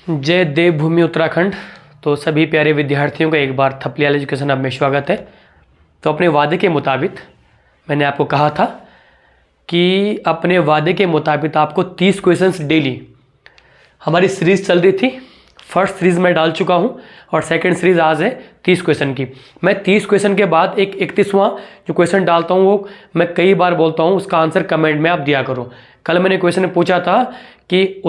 जय देवभूमि उत्तराखंड। तो सभी प्यारे विद्यार्थियों का एक बार थपलियाल एजुकेशन हब में स्वागत है। तो अपने वादे के मुताबिक मैंने आपको कहा था कि अपने वादे के मुताबिक आपको 30 क्वेश्चंस डेली हमारी सीरीज़ चल रही थी। फर्स्ट सीरीज़ मैं डाल चुका हूं और सेकंड सीरीज़ आज है 30 क्वेश्चन की। मैं 30 क्वेश्चन के बाद एक 31वां जो क्वेश्चन डालता हूं वो मैं कई बार बोलता हूं, उसका आंसर कमेंट में आप दिया करो। कल मैंने क्वेश्चन पूछा था कि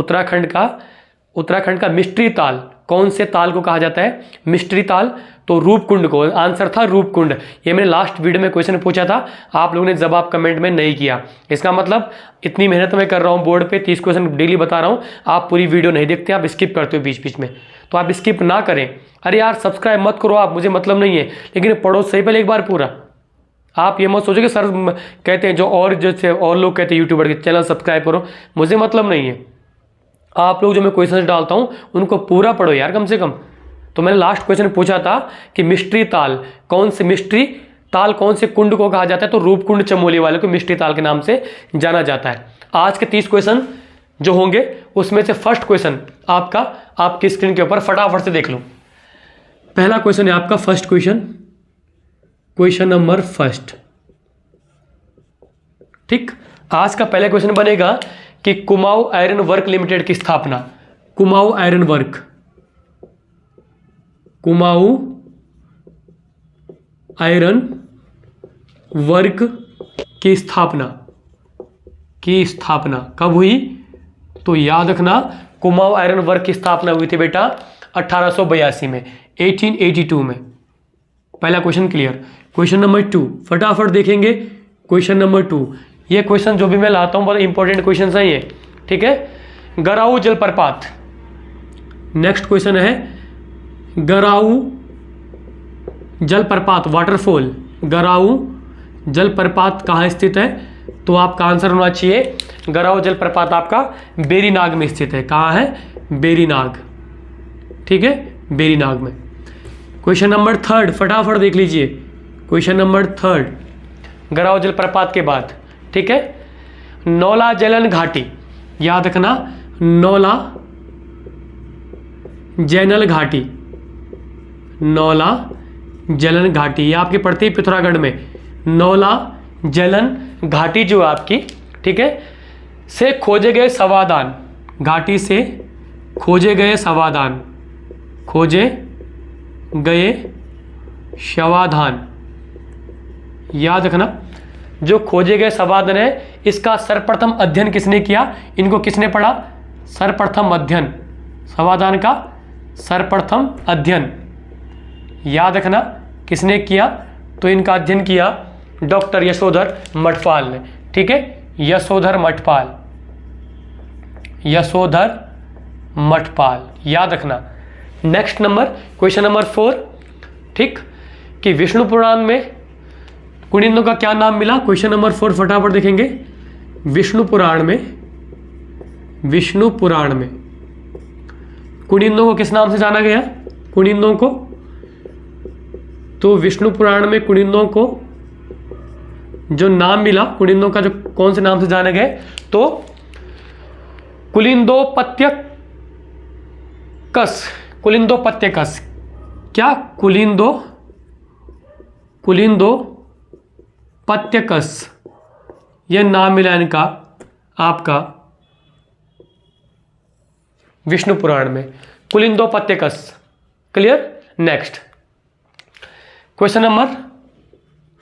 उत्तराखंड का मिस्ट्री ताल कौन से ताल को कहा जाता है? मिस्ट्री ताल। तो रूपकुंड को, आंसर था रूपकुंड। ये मैंने लास्ट वीडियो में क्वेश्चन पूछा था, आप लोगों ने जवाब कमेंट में नहीं किया। इसका मतलब इतनी मेहनत मैं कर रहा हूँ बोर्ड पे, 30 क्वेश्चन डेली बता रहा हूँ, आप पूरी वीडियो नहीं देखते, आप स्किप करते हो बीच बीच में। तो आप स्किप ना करें। अरे यार सब्सक्राइब मत करो आप, मुझे मतलब नहीं है, लेकिन पढ़ो सही पहले एक बार पूरा। आप ये मत सोचो कि सर कहते हैं और लोग कहते हैं यूट्यूबर के चैनल सब्सक्राइब करो, मुझे मतलब नहीं है। आप लोग जो मैं क्वेश्चन डालता हूं उनको पूरा पढ़ो यार कम से कम। तो मैंने लास्ट क्वेश्चन पूछा था कि मिस्ट्री ताल कौन से कुंड को कहा जाता है? तो रूपकुंड चमोली वाले को मिस्ट्री ताल के नाम से जाना जाता है। आज के 30 क्वेश्चन जो होंगे उसमें से फर्स्ट क्वेश्चन आपकी स्क्रीन के ऊपर फटाफट से देख लो। पहला क्वेश्चन है आपका फर्स्ट क्वेश्चन नंबर फर्स्ट। ठीक, आज का पहला क्वेश्चन बनेगा कि कुमाऊं आयरन वर्क लिमिटेड की स्थापना, कुमाऊं आयरन वर्क की स्थापना कब हुई? तो याद रखना, कुमाऊं आयरन वर्क की स्थापना हुई थी बेटा 1882 में, 1882 में। पहला क्वेश्चन क्लियर। क्वेश्चन नंबर 2 फटाफट देखेंगे। क्वेश्चन नंबर 2, ये क्वेश्चन जो भी मैं लाता हूं बहुत इंपॉर्टेंट क्वेश्चन है ये, ठीक है। गराऊ जलप्रपात, नेक्स्ट क्वेश्चन है गराऊ जलप्रपात वाटरफॉल, गराऊ जलप्रपात कहाँ स्थित है? तो आपका आंसर होना चाहिए गराऊ जलप्रपात आपका बेरीनाग में स्थित है। कहाँ है? बेरीनाग, ठीक है, बेरीनाग में। क्वेश्चन नंबर 3 फटाफट देख लीजिए। क्वेश्चन नंबर 3 गराऊ जलप्रपात के बाद, ठीक है, नौला जलन घाटी, याद रखना नौला जैनल घाटी, नौला जलन घाटी, ये आपके पड़ती है पिथौरागढ़ में। नौला जलन घाटी जो आपकी, ठीक है, से खोजे गए सवादान, घाटी से खोजे गए सवादान, याद रखना जो खोजे गए सवादान है इसका सर्वप्रथम अध्ययन किसने किया? इनको किसने पढ़ा? सर्वप्रथम अध्ययन, सवादान का सर्वप्रथम अध्ययन याद रखना किसने किया? तो इनका अध्ययन किया डॉक्टर यशोधर मठपाल ने, ठीक है, यशोधर मठपाल याद रखना। नेक्स्ट नंबर क्वेश्चन नंबर 4, ठीक, कि विष्णु पुराण में कुनिंदों का क्या नाम मिला? क्वेश्चन नंबर 4 फटाफट देखेंगे। विष्णु पुराण में कुनिंदों को किस नाम से जाना गया? कुनिंदों को, तो विष्णु पुराण में कुनिंदों को जो नाम मिला, कुनिंदों का जो कौन से नाम से जाने गए? तो कुलिंदोपत्यकस, क्या? कुलिंदोपत्यकस यह नाम मिला इनका आपका विष्णु पुराण में, कुलिंदोपत्यकस। Clear. Next question number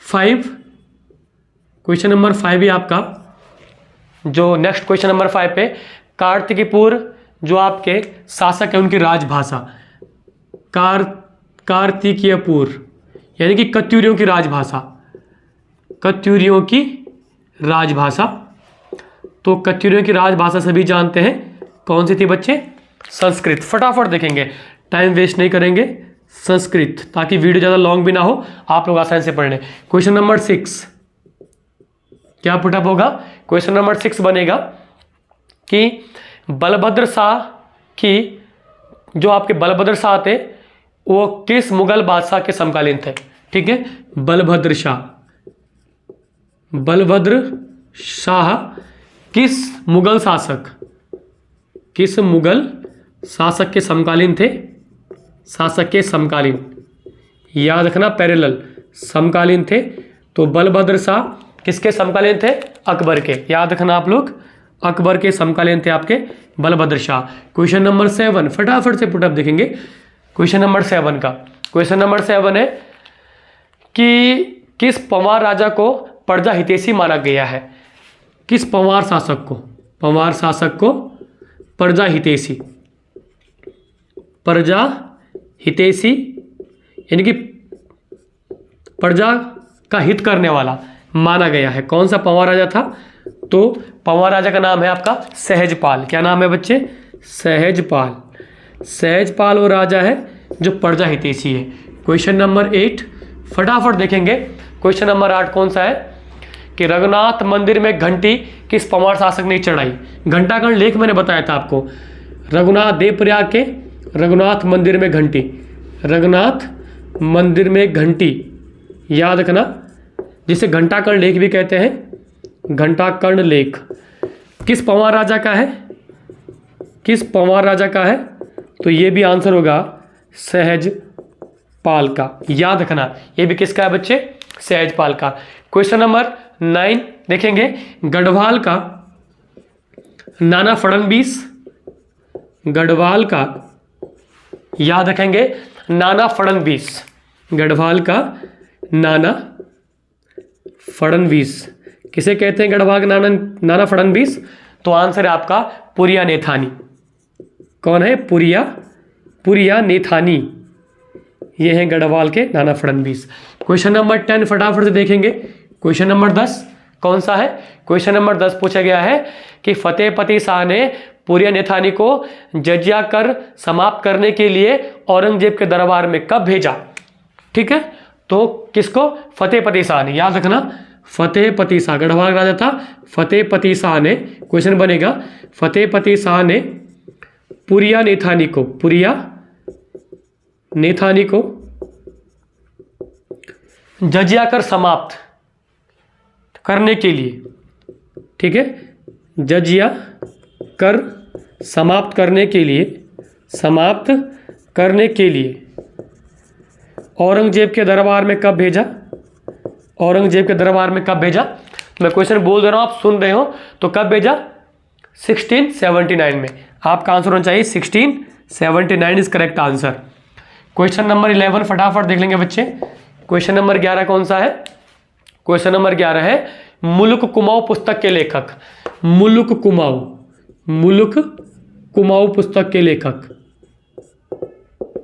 5, question number 5 ही आपका जो नेक्स्ट क्वेश्चन नंबर 5 पे कार्तिकीपुर जो आपके शासक है उनकी राजभाषा, कार्तिकीयपुर यानी कि कत्यूरियों की राजभाषा, तो कत्यूरियों की राजभाषा सभी जानते हैं कौन सी थी बच्चे? संस्कृत। फटाफट देखेंगे, टाइम वेस्ट नहीं करेंगे, संस्कृत, ताकि वीडियो ज़्यादा लॉन्ग भी ना हो, आप लोग आसानी से पढ़ लें। क्वेश्चन नंबर 6 क्या पुटअप होगा? क्वेश्चन नंबर 6 बनेगा कि बलभद्र शाह की, जो आपके बलभद्र शाह थे वो किस मुगल बादशाह के समकालीन थे? ठीक है, बलभद्र शाह किस मुगल शासक के समकालीन थे, शासक के समकालीन, याद रखना पैरेलल, समकालीन थे। तो बलभद्र शाह किसके समकालीन थे? अकबर के, याद रखना आप लोग, अकबर के समकालीन थे आपके बलभद्र शाह। क्वेश्चन नंबर 7 फटाफट से पुटअप देखेंगे। क्वेश्चन नंबर 7 का, क्वेश्चन नंबर 7 है कि किस पंवार राजा को प्रजा हितैषी माना गया है? किस पंवार शासक को? पंवार शासक को प्रजा हितैषी, प्रजा हितैषी यानी कि प्रजा का हित करने वाला माना गया है। कौन सा पंवार राजा था? तो पंवार राजा का नाम है आपका सहजपाल। क्या नाम है बच्चे? सहजपाल। सहजपाल वो राजा है जो प्रजा हितैषी है। क्वेश्चन नंबर 8 फटाफट देखेंगे। क्वेश्चन नंबर 8 कौन सा है कि रघुनाथ मंदिर में घंटी किस पंवार शासक ने चढ़ाई? घंटाकर्ण लेख मैंने बताया था आपको। रघुनाथ देवप्रयाग के रघुनाथ मंदिर में घंटी, रघुनाथ मंदिर में घंटी, याद रखना, जिसे घंटाकर्ण लेख भी कहते हैं। घंटाकर्ण लेख किस पंवार राजा का है? किस पंवार राजा का है? तो ये भी आंसर होगा सहजपाल का, याद रखना। ये भी किसका है बच्चे? सहजपाल का। क्वेश्चन नंबर 9 देखेंगे। गढ़वाल का नाना फड़नवीस, गढ़वाल का, याद रखेंगे, नाना फड़नवीस, गढ़वाल का नाना फड़नवीस किसे कहते हैं? गढ़वाल का नाना फड़नवीस। तो आंसर है आपका पुरिया नेथानी। कौन है? पुरिया नेथानी, ये हैं गढ़वाल के नाना फड़नवीस। क्वेश्चन नंबर 10 फटाफट से देखेंगे। क्वेश्चन नंबर 10 कौन सा है? क्वेश्चन नंबर 10 पूछा गया है कि फतेहपति शाह ने पुरिया नेथानी को जजिया कर समाप्त करने के लिए औरंगजेब के दरबार में कब भेजा? ठीक है, तो किसको? फतेहपति शाह ने, याद रखना, फतेहपति शाह, गढ़वाल राजा था फतेहपति शाह ने। क्वेश्चन बनेगा फतेहपति शाह ने पुरिया नेथानी को, पुरिया नेथानी को जजिया कर समाप्त करने के लिए, ठीक है, जजिया कर समाप्त करने के लिए, समाप्त करने के लिए औरंगजेब के दरबार में कब भेजा? औरंगजेब के दरबार में कब भेजा? मैं क्वेश्चन बोल दे रहा हूँ, आप सुन रहे हो, तो कब भेजा? 1679 में। आपका आंसर होना चाहिए 1679 is correct answer. Question number 11 फटाफट देख लेंगे बच्चे। क्वेश्चन नंबर 11 कौन सा है? क्वेश्चन नंबर 11 है मुल्क कुमाऊं पुस्तक के लेखक। मुल्क कुमाऊं, मुल्क कुमाऊं पुस्तक के लेखक,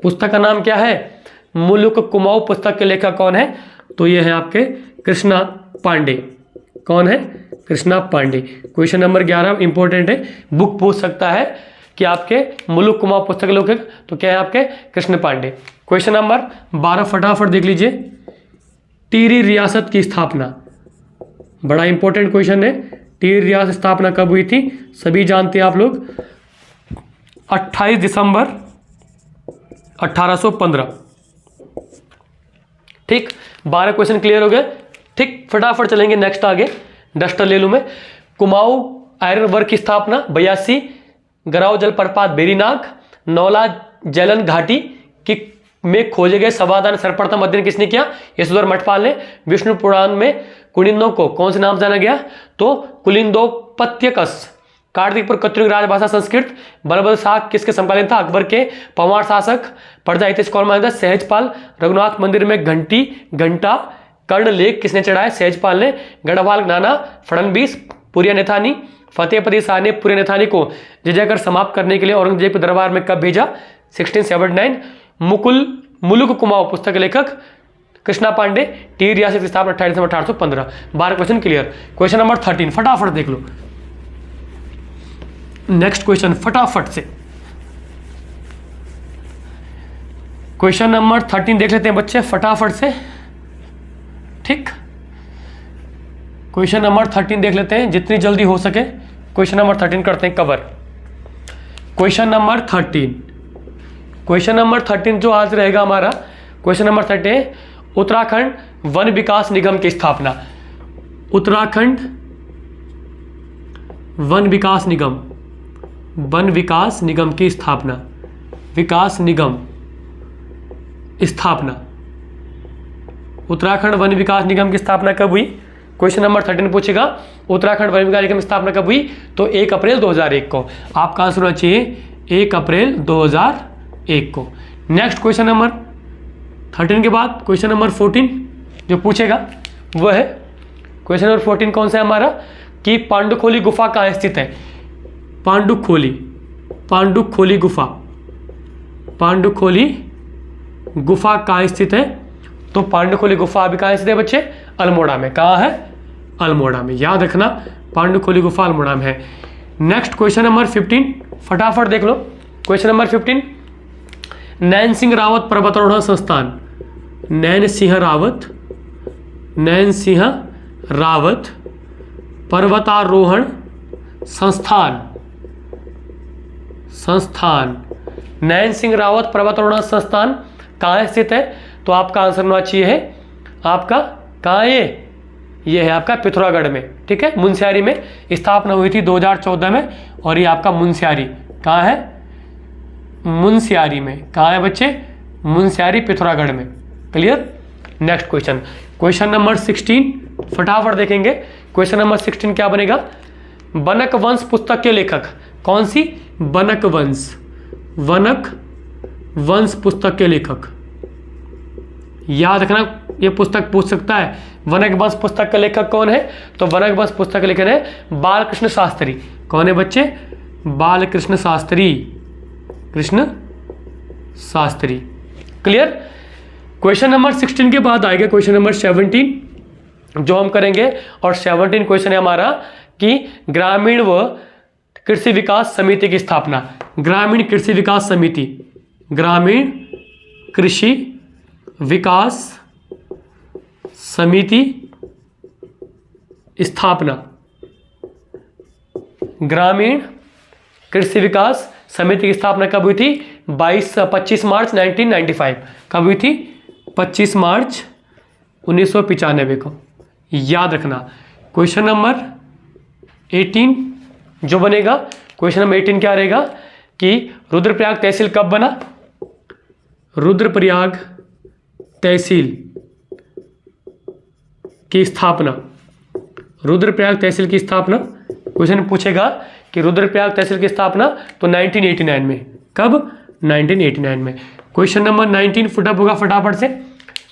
पुस्तक का नाम क्या है? मुल्क कुमाऊं पुस्तक के लेखक कौन है? तो ये है आपके कृष्णा पांडे। कौन है? Krishna Pandey. Question number 11 important है, बुक पूछ सकता है कि आपके मुल्क कुमाऊं पुस्तक के लेखक, तो क्या है आपके? कृष्ण पांडे। क्वेश्चन नंबर 12 फटाफट देख लीजिए। टिहरी रियासत की स्थापना, बड़ा इंपॉर्टेंट क्वेश्चन है। टिहरी रियासत स्थापना कब हुई थी? सभी जानते हैं आप लोग, 28 दिसंबर 1815। ठीक, 12 क्वेश्चन क्लियर हो गए। ठीक, फटाफट चलेंगे नेक्स्ट आगे। डस्टर ले लूँ मैं। कुमाऊं आयरन वर्क की स्थापना 82, गराव जलप्रपात बेरीनाग, नौला जलन घाटी की में खोजे गए समाधान सर्वप्रथम अध्ययन किसने किया? यशोधर मठपाल ने। विष्णु पुराण में कुलिंदों को कौन से नाम से जाना गया? तो कुलिंदोपत्यकस। कार्तिकपुर कत्यूरी राजभाषा संस्कृत। बलभद्र शाह किसके समकालीन था? अकबर के। पंवार शासक प्रजा हितैषी कौन माना था? सहजपाल। रघुनाथ मंदिर में घंटी घंटा कर्ण लेख किसने चढ़ाया? सहजपाल ने। गढ़वाल नाना फड़नवीस। पुरिया नेथानी। फतेहपति शाह ने पुरिया नेथानी को जजिया कर समाप्त करने के लिए औरंगजेब के दरबार में कब भेजा? 1679। मुल्क कुमाऊं पुस्तक के लेखक कृष्णा पांडे। टिहरी रियासत की स्थापना 28 दिसंबर 1815। 12 क्वेश्चन क्लियर। क्वेश्चन नंबर 13 फटाफट देख लो। नेक्स्ट क्वेश्चन फटाफट से। क्वेश्चन नंबर 13 देख लेते हैं बच्चे फटाफट से। ठीक, क्वेश्चन नंबर 13 देख लेते हैं जितनी जल्दी हो सके। क्वेश्चन नंबर 13 करते हैं cover. Question number 13, question number 13 जो आज रहेगा हमारा, क्वेश्चन नंबर 13, उत्तराखंड वन विकास निगम की स्थापना। उत्तराखंड वन विकास निगम, वन विकास निगम की स्थापना विकास निगम स्थापना, उत्तराखंड वन विकास निगम की स्थापना कब हुई? क्वेश्चन नंबर 13 पूछेगा उत्तराखंड वन विकास निगम की स्थापना कब हुई? तो 1 अप्रैल 2001 को। आपका आंसर होना चाहिए 1 अप्रैल 2001 को। नेक्स्ट क्वेश्चन नंबर 13 के बाद क्वेश्चन नंबर 14 जो पूछेगा वह है क्वेश्चन नंबर 14 कौन सा है हमारा कि पांडुखोली गुफा कहाँ स्थित है? पांडुखोली गुफा कहाँ स्थित है? तो पांडुखोली गुफा अभी कहाँ स्थित है बच्चे? अल्मोड़ा में। कहाँ है? अल्मोड़ा में। याद रखना पांडुखोली गुफा अल्मोड़ा में है। नेक्स्ट क्वेश्चन नंबर 15 फटाफट देख लो। क्वेश्चन नंबर 15 नैन सिंह रावत पर्वतारोहण संस्थान, नैन सिंह रावत पर्वतारोहण संस्थान नैन सिंह रावत पर्वतारोहण संस्थान कहाँ स्थित है? तो आपका आंसर होना चाहिए है आपका कहाँ है ये है आपका पिथौरागढ़ में। ठीक है, मुनस्यारी में स्थापना हुई थी 2014 में और ये आपका मुनस्यारी कहाँ है? मुनस्यारी में। कहाँ है बच्चे? मुनस्यारी पिथौरागढ़ में। क्लियर। नेक्स्ट क्वेश्चन नंबर 16 फटाफट देखेंगे। क्वेश्चन नंबर 16 क्या बनेगा? बनक वंश पुस्तक के लेखक कौन सी? बनक वंश पुस्तक के लेखक। याद रखना ये पुस्तक पूछ सकता है। वनक वंश पुस्तक का लेखक कौन है? तो वनक वंश पुस्तक का लेखक है बालकृष्ण शास्त्री। कौन है बच्चे? Balkrishna Shastri. Clear. Question number 16 के बाद आएगा क्वेश्चन नंबर 17 जो हम करेंगे और 17 क्वेश्चन है हमारा कि ग्रामीण व कृषि विकास समिति की स्थापना। ग्रामीण कृषि विकास समिति स्थापना। ग्रामीण कृषि विकास समिति की स्थापना कब हुई थी? 25 मार्च 1995। कब हुई थी? 25 मार्च 1995 को। याद रखना। क्वेश्चन नंबर 18 जो बनेगा, क्वेश्चन नंबर 18 क्या रहेगा कि रुद्रप्रयाग तहसील कब बना? रुद्रप्रयाग तहसील की स्थापना। रुद्रप्रयाग तहसील की स्थापना क्वेश्चन पूछेगा कि रुद्रप्रयाग तहसील की स्थापना तो 1989 में। कब? 1989 में। क्वेश्चन नंबर 19 फुटअप होगा फटाफट से।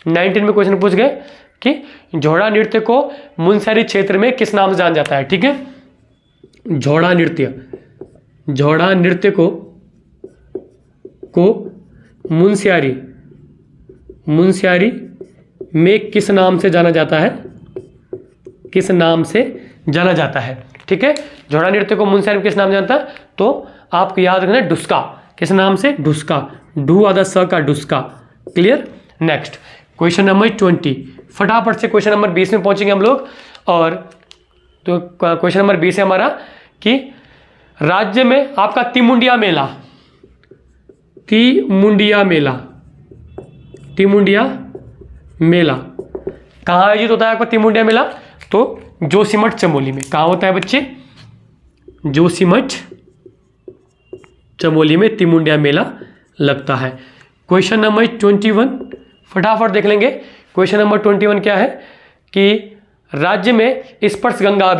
19 में क्वेश्चन पूछ गए कि झोड़ा नृत्य को मुनस्यारी क्षेत्र में किस नाम से जाना जाता है? ठीक है, झोड़ा नृत्य को मुनस्यारी में किस नाम से जाना जाता है? किस नाम से जाना जाता है? ठीक है, झोड़ा नृत्य को मुनस्यारी में किस नाम से जानता है? तो आपको याद रखना है डुस्का। किस नाम से? डुस्का। डू आधा स का डुस्का। क्लियर। नेक्स्ट क्वेश्चन नंबर 20 फटाफट से क्वेश्चन नंबर 20 में पहुंचेंगे हम लोग। और तो क्वेश्चन नंबर 20 है हमारा कि राज्य में आपका तिमुंडिया मेला कहाँ आयोजित होता है आपका तिमुंडिया मेला? तो जोशीमठ चमोली में। कहाँ होता है बच्चे? जोशीमठ चमोली में तिमुंडिया मेला लगता है। क्वेश्चन नंबर 21 फटाफट देख लेंगे। क्वेश्चन नंबर 21 क्या है कि राज्य में स्पर्श गंगा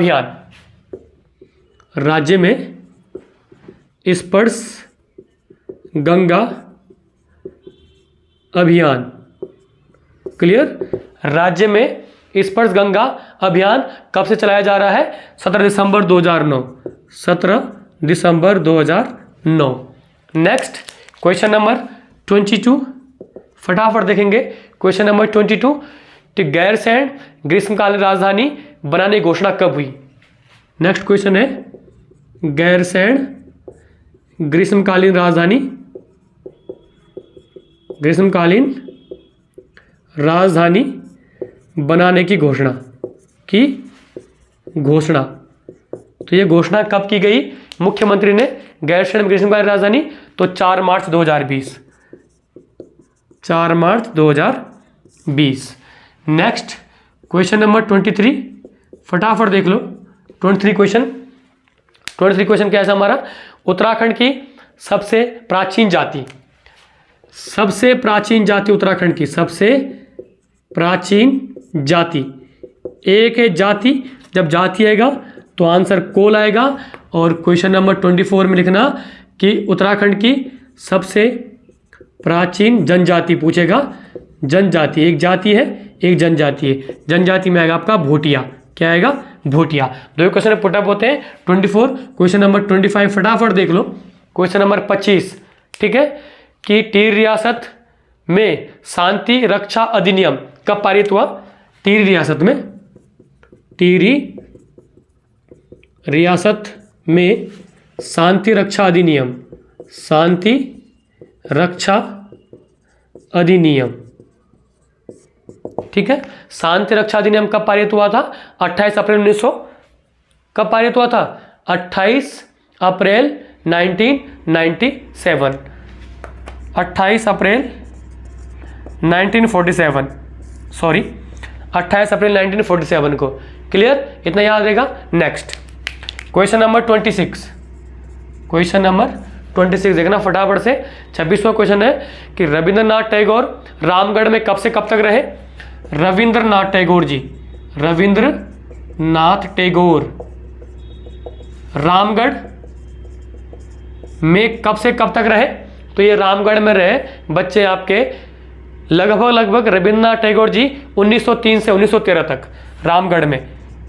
अभियान क्लियर। राज्य में स्पर्श गंगा अभियान कब से चलाया जा रहा है? 17 दिसंबर 2009। नेक्स्ट क्वेश्चन नंबर 22 फटाफट देखेंगे। क्वेश्चन नंबर 22 कि गैरसैंण ग्रीष्मकालीन राजधानी बनाने की घोषणा कब हुई? नेक्स्ट क्वेश्चन है गैरसैंण ग्रीष्मकालीन राजधानी बनाने की घोषणा तो ये घोषणा कब की गई मुख्यमंत्री ने गैरसैंण ग्रीष्मकालीन राजधानी? तो 4 मार्च 2020। नेक्स्ट क्वेश्चन नंबर 23 फटाफट देख लो। 23 क्वेश्चन क्या है हमारा? उत्तराखंड की सबसे प्राचीन जाति सबसे प्राचीन जाति उत्तराखंड की, सबसे प्राचीन जाति, एक है जाति, जब जाति आएगा तो आंसर कोल आएगा। और क्वेश्चन नंबर 24 में लिखना कि उत्तराखंड की सबसे प्राचीन जनजाति पूछेगा। जनजाति, एक जाति है एक जनजाति है, जनजाति में आएगा आपका भोटिया। क्या आएगा? भोटिया। दो क्वेश्चन पुटअप होते हैं 24। क्वेश्चन नंबर 25 फटाफट देख लो। क्वेश्चन नंबर 25, ठीक है, कि टिहरी रियासत में शांति रक्षा अधिनियम कब पारित हुआ? टिहरी रियासत में, टिहरी रियासत में शांति रक्षा अधिनियम, शांति रक्षा अधिनियम, ठीक है, शांति रक्षा अधिनियम कब पारित हुआ था? 28 अप्रैल 1900। कब पारित हुआ था? 28 अप्रैल 1997, 28 अप्रैल 1947, सॉरी 28 अप्रैल 1947 को। क्लियर? इतना याद रहेगा। Next question number 26, question number 26 देखना फटाफट से। 26वां क्वेश्चन है कि रविंद्रनाथ टैगोर रामगढ़ में कब से कब तक रहे? रविंद्रनाथ टैगोर जी, रविंद्रनाथ टैगोर रामगढ़ में कब से कब तक रहे? तो ये रामगढ़ में रहे बच्चे आपके लगभग रविंद्रनाथ टैगोर जी 1903 से 1913 तक रामगढ़ में,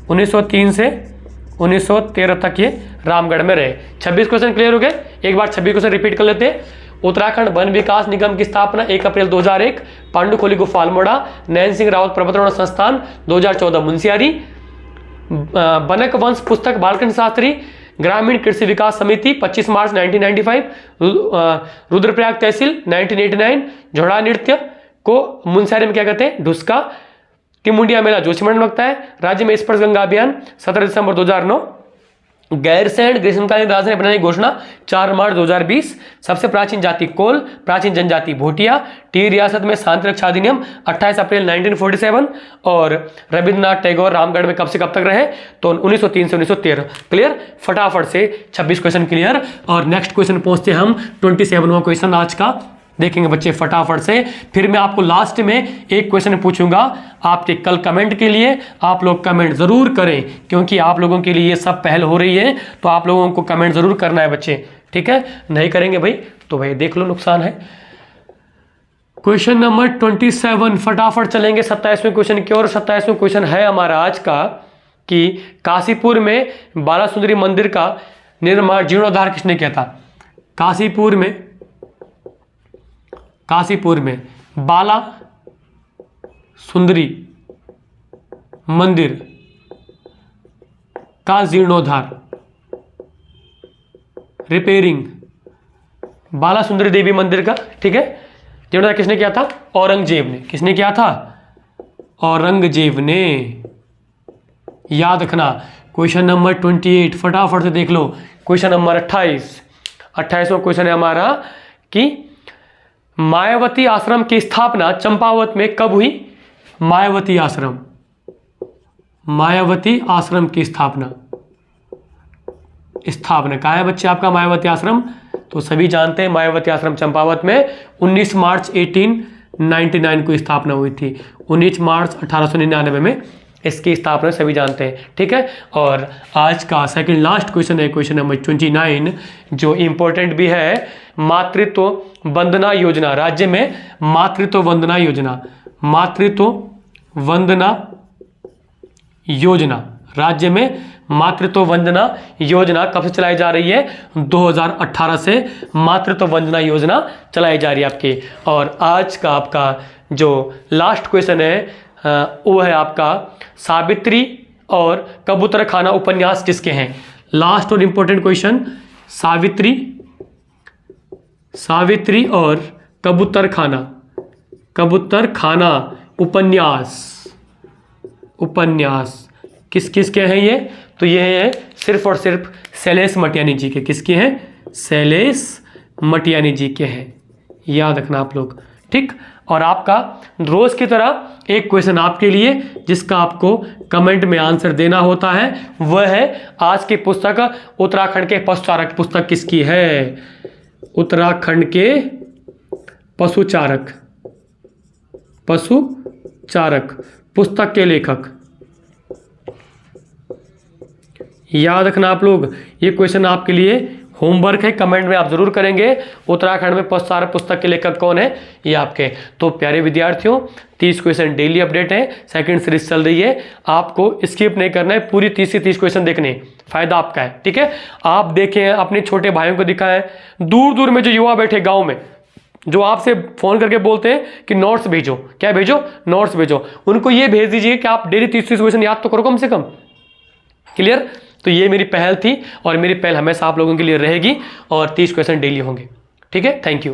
1903 से 1913 तक ये रामगढ़ में रहे। 26 क्वेश्चन क्लियर हो गए। एक बार 26 क्वेश्चन रिपीट कर लेते हैं। उत्तराखंड वन विकास निगम की स्थापना 1 अप्रैल 2001, पांडुखोली गुफा अल्मोड़ा, नैन सिंह रावत पर्वतारोहण संस्थान 2014 मुंशियारी, बनक वंश पुस्तक बालकृष्ण शास्त्री, ग्रामीण कृषि विकास समिति 25 मार्च 1995, रुद्रप्रयाग तहसील 1989, झोड़ा नृत्य को मुंशियारी में क्या कहते हैं? ढुसका, टिमुंडिया मेला जोशीमठ में लगता है। राज्य में स्पर्श गंगा अभियान 17 दिसंबर 2009, गैरसैंण ग्रीष्मकालीन राजधानी बनाने की घोषणा 4 मार्च 2020। सबसे प्राचीन जाति कोल, प्राचीन जनजाति भोटिया, टिहरी रियासत में शांति रक्षा अधिनियम 28 अप्रैल 1947, और रविंद्रनाथ टैगोर रामगढ़ में कब से कब तक रहे? तो 1903 से 1913। क्लियर? फटाफट से 26 क्वेश्चन क्लियर। और नेक्स्ट क्वेश्चन पहुंचते हैं हम 27वां क्वेश्चन आज का देखेंगे बच्चे फटाफट से। फिर मैं आपको लास्ट में एक क्वेश्चन पूछूंगा आपके कल कमेंट के लिए। आप लोग कमेंट जरूर करें क्योंकि आप लोगों के लिए ये सब पहल हो रही है, तो आप लोगों को कमेंट जरूर करना है बच्चे, ठीक है? नहीं करेंगे भाई तो भाई देख लो नुकसान है। क्वेश्चन नंबर 27 फटाफट चलेंगे 27वें क्वेश्चन की ओर। 27वें क्वेश्चन है हमारा आज का कि काशीपुर में बालासुंदरी मंदिर का निर्माण जीर्णोद्धार किसने किया था? काशीपुर में बाला सुंदरी मंदिर का जीर्णोद्धार, रिपेयरिंग, बाला सुंदरी देवी मंदिर का, ठीक है, जीर्णोद्धार किसने किया था? औरंगजेब ने। किसने किया था? औरंगजेब ने। याद रखना। क्वेश्चन नंबर 28 फटाफट से देख लो। क्वेश्चन नंबर 28वां क्वेश्चन है हमारा कि मायावती आश्रम की स्थापना चंपावत में कब हुई? मायावती आश्रम की स्थापना कहाँ है बच्चे आपका मायावती आश्रम? तो सभी जानते हैं मायावती आश्रम चंपावत में 19 मार्च 1899 को स्थापना हुई थी। 19 मार्च 1899 में इसकी स्थापना सभी जानते हैं, ठीक है। और आज का सेकंड लास्ट क्वेश्चन है क्वेश्चन नंबर 29 जो इंपॉर्टेंट भी है। मातृत्व वंदना योजना राज्य में मातृत्व वंदना योजना राज्य में मातृत्व वंदना योजना कब से चलाई जा रही है? 2018 से मातृत्व वंदना योजना चलाई जा रही है आपकी। और आज का आपका जो लास्ट क्वेश्चन है वो है आपका सावित्री और कबूतर खाना उपन्यास किसके हैं? लास्ट और इंपॉर्टेंट क्वेश्चन, सावित्री और कबूतर खाना उपन्यास किस किस के हैं ये? तो ये हैं सिर्फ और सिर्फ शैलेश मटियानी जी के। किसके हैं? शैलेश मटियानी जी के हैं। याद रखना आप लोग, ठीक। और आपका रोज की तरह एक क्वेश्चन आपके लिए जिसका आपको कमेंट में आंसर देना होता है वह है आज की पुस्तक उत्तराखंड के पशुचारक पुस्तक किसकी है? उत्तराखंड के पशुचारक, पशुचारक। पुस्तक के लेखक। याद रखना आप लोग, ये क्वेश्चन आपके लिए होमवर्क है, कमेंट में आप जरूर करेंगे। उत्तराखंड में पशुचारक पुस्तक के लेखक कौन है, ये आपके। तो प्यारे विद्यार्थियों, 30 क्वेश्चन डेली अपडेट है, सेकंड सीरीज चल रही है, आपको स्किप नहीं करना है, पूरी 30 से 30 क्वेश्चन देखने, फायदा आपका है, ठीक है। आप देखें, अपने छोटे भाइयों को दिखाएं, दूर दूर में जो युवा बैठे गाँव में, जो आपसे फ़ोन करके बोलते हैं कि नोट्स भेजो, क्या भेजो, नोट्स भेजो, उनको ये भेज दीजिए कि आप डेली 30 क्वेश्चन याद तो करो कम से कम। क्लियर। तो ये मेरी पहल थी और मेरी पहल हमेशा आप लोगों के लिए रहेगी और 30 क्वेश्चन डेली होंगे, ठीक है। Thank you.